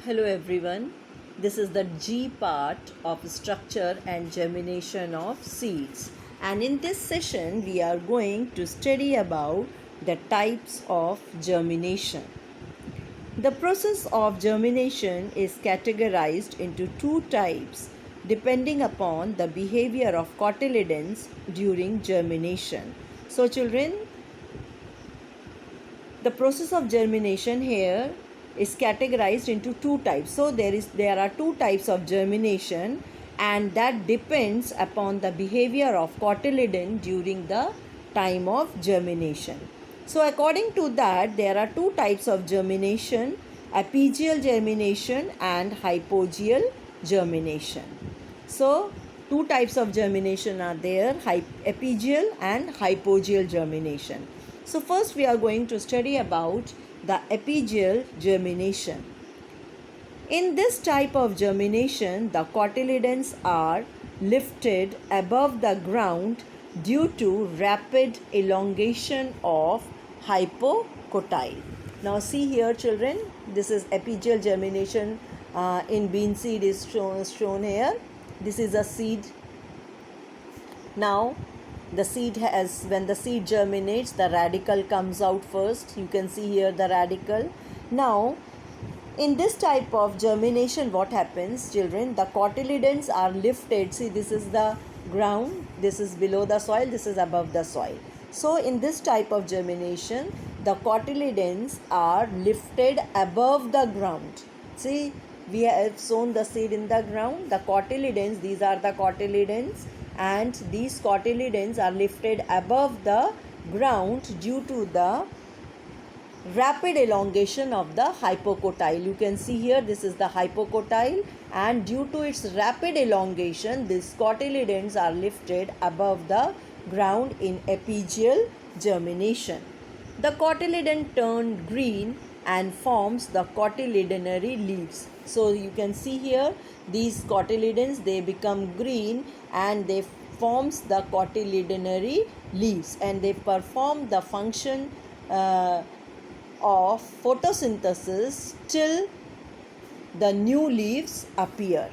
Hello everyone. This is the G part of structure and germination of seeds. And in this session we are going to study about the types of germination. The process of germination is categorized into two types depending upon the behavior of cotyledons during germination. So children, the process of germination here is categorized into two types. So there are two types of germination, and that depends upon the behavior of cotyledon during the time of germination. So according to that, there are two types of germination: apigeal germination and hypogeal germination. So two types of germination are there: apigeal and hypogeal germination. So first we are going to study about the apigeal germination. In this type of germination, the cotyledons are lifted above the ground due to rapid elongation of hypocotyle. Now see here children, this is apigeal germination in bean seed is shown here. This is a seed. Now the seed has, when the seed germinates, the radicle comes out first. You can see here the radicle. Now in this type of germination, what happens children, the cotyledons are lifted. See, this is the ground, this is below the soil, this is above the soil. So in this type of germination, the cotyledons are lifted above the ground. See, we have sown the seed in the ground. The cotyledons, these are the cotyledons, and these cotyledons are lifted above the ground due to the rapid elongation of the hypocotyle. You can see here, this is the hypocotyle, and due to its rapid elongation, these cotyledons are lifted above the ground in apigeal germination. The cotyledon turns green and forms the cotyledonary leaves. So you can see here, these cotyledons, they become green and they forms the cotyledonary leaves, and they perform the function of photosynthesis till the new leaves appear.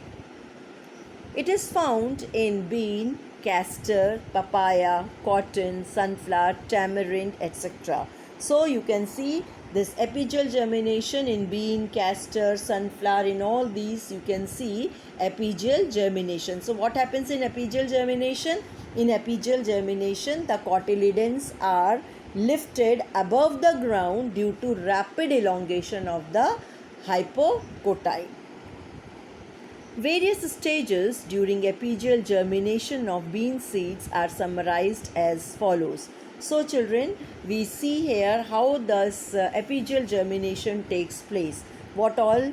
It is found in bean, castor, papaya, cotton, sunflower, tamarind, etc. So you can see this apigeal germination in bean, castor, sunflower, in all these you can see apigeal germination. So what happens in apigeal germination? In apigeal germination, the cotyledons are lifted above the ground due to rapid elongation of the hypocotyle. Various stages during apigeal germination of bean seeds are summarized as follows. So children, we see here how this apigeal germination takes place. What all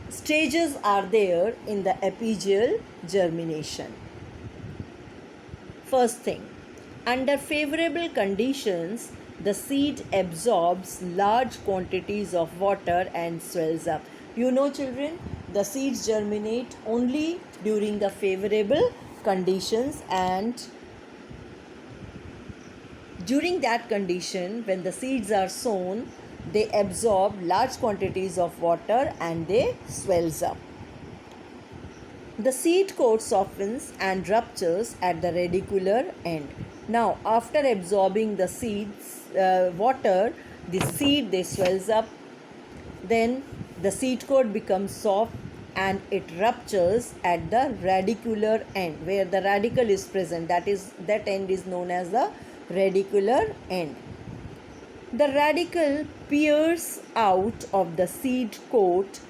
stages are there in the apigeal germination? First thing, under favorable conditions, the seed absorbs large quantities of water and swells up. You know children, the seeds germinate only during the favorable conditions, and during that condition, when the seeds are sown, they absorb large quantities of water and they swells up. The seed coat softens and ruptures at the radicular end. Now, after absorbing the seeds water, the seed they swells up. Then the seed coat becomes soft and it ruptures at the radicular end, where the radicle is present. That end is known as the radicular end. The radicle peers out of the seed coat,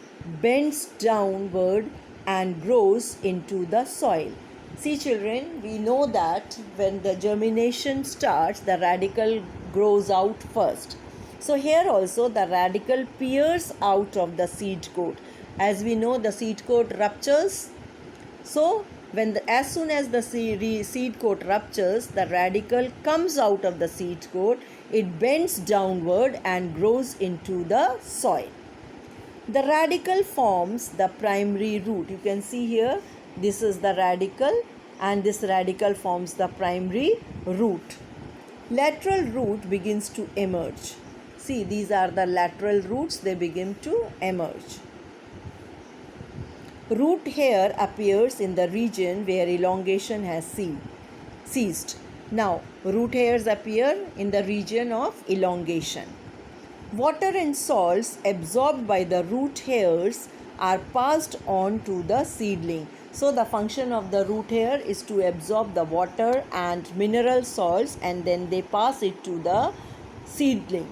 bends downward and grows into the soil. See children, we know that when the germination starts, the radicle grows out first. So here also the radicle peers out of the seed coat. As we know, the seed coat ruptures. So as soon as the seed coat ruptures, the radicle comes out of the seed coat, it bends downward and grows into the soil. The radicle forms the primary root. You can see here, this is the radicle, and this radicle forms the primary root. Lateral root begins to emerge. See, these are the lateral roots, they begin to emerge. Root hair appears in the region where elongation has ceased. Now, root hairs appear in the region of elongation. Water and salts absorbed by the root hairs are passed on to the seedling. So the function of the root hair is to absorb the water and mineral salts, and then they pass it to the seedling.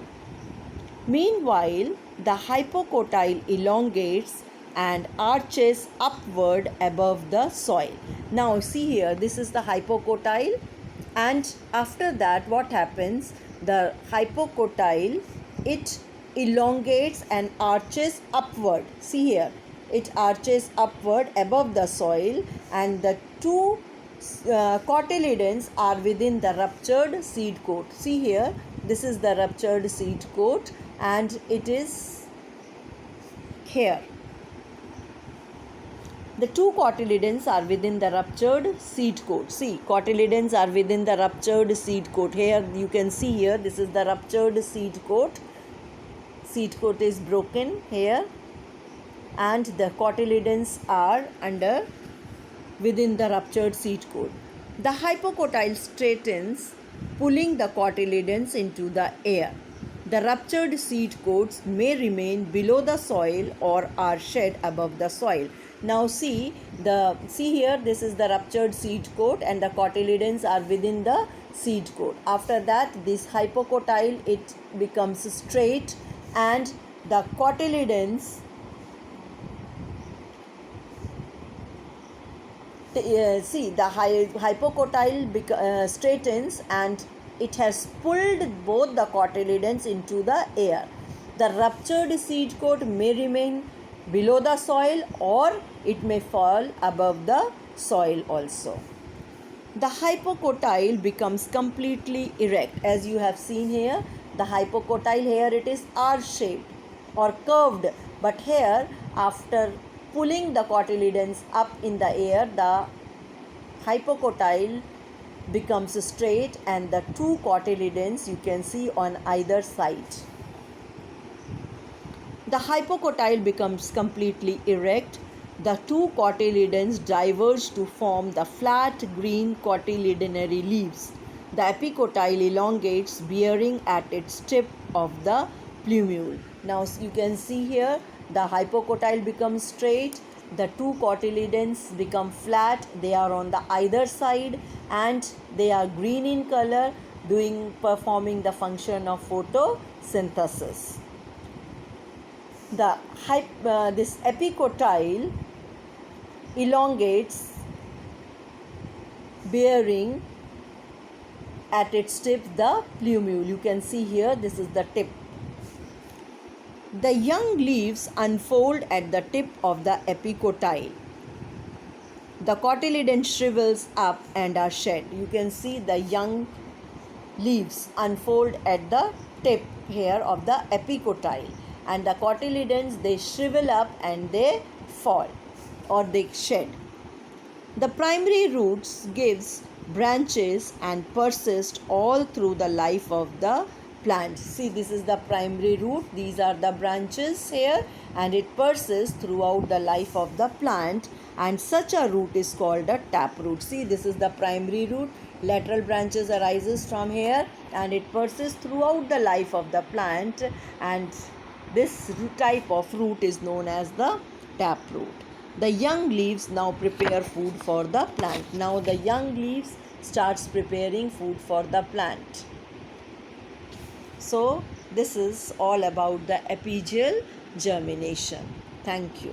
Meanwhile, the hypocotyle elongates and arches upward above the soil. Now see here, this is the hypocotyle, and after that what happens? The hypocotyle, it elongates and arches upward. See here, it arches upward above the soil, and the two cotyledons are within the ruptured seed coat. See here, this is the ruptured seed coat, and it is here. The two cotyledons are within the ruptured seed coat. See, cotyledons are within the ruptured seed coat. Here you can see here, this is the ruptured seed coat. Seed coat is broken here, and the cotyledons are within the ruptured seed coat. The hypocotyle straightens, pulling the cotyledons into the air. The ruptured seed coats may remain below the soil or are shed above the soil. Now see here, this is the ruptured seed coat, and the cotyledons are within the seed coat. After that, this hypocotyle, it becomes straight, and the cotyledons see, the hypocotyle straightens, and it has pulled both the cotyledons into the air. The ruptured seed coat may remain below the soil, or it may fall above the soil also. The hypocotyle becomes completely erect. As you have seen here, the hypocotyle here, it is R-shaped or curved, but here after pulling the cotyledons up in the air, the hypocotyle becomes straight, and the two cotyledons you can see on either side. The hypocotyle becomes completely erect. The two cotyledons diverge to form the flat green cotyledonary leaves. The epicotyle elongates, bearing at its tip of the plumule. Now you can see here, the hypocotyle becomes straight, the two cotyledons become flat, they are on the either side, and they are green in color, performing the function of photosynthesis. This epicotyle elongates, bearing at its tip the plumule. You can see here, this is the tip. The young leaves unfold at the tip of the epicotyle. The cotyledon shrivels up and are shed. You can see the young leaves unfold at the tip here of the epicotyle, and the cotyledons, they shrivel up and they fall or they shed. The primary roots gives branches and persist all through the life of the plant. See, this is the primary root, these are the branches here, and it persists throughout the life of the plant, and such a root is called a taproot. See, this is the primary root, lateral branches arises from here, and it persists throughout the life of the plant, and this type of root is known as the taproot. The young leaves now prepare food for the plant. Now the young leaves starts preparing food for the plant. So this is all about the epigeal germination. Thank you.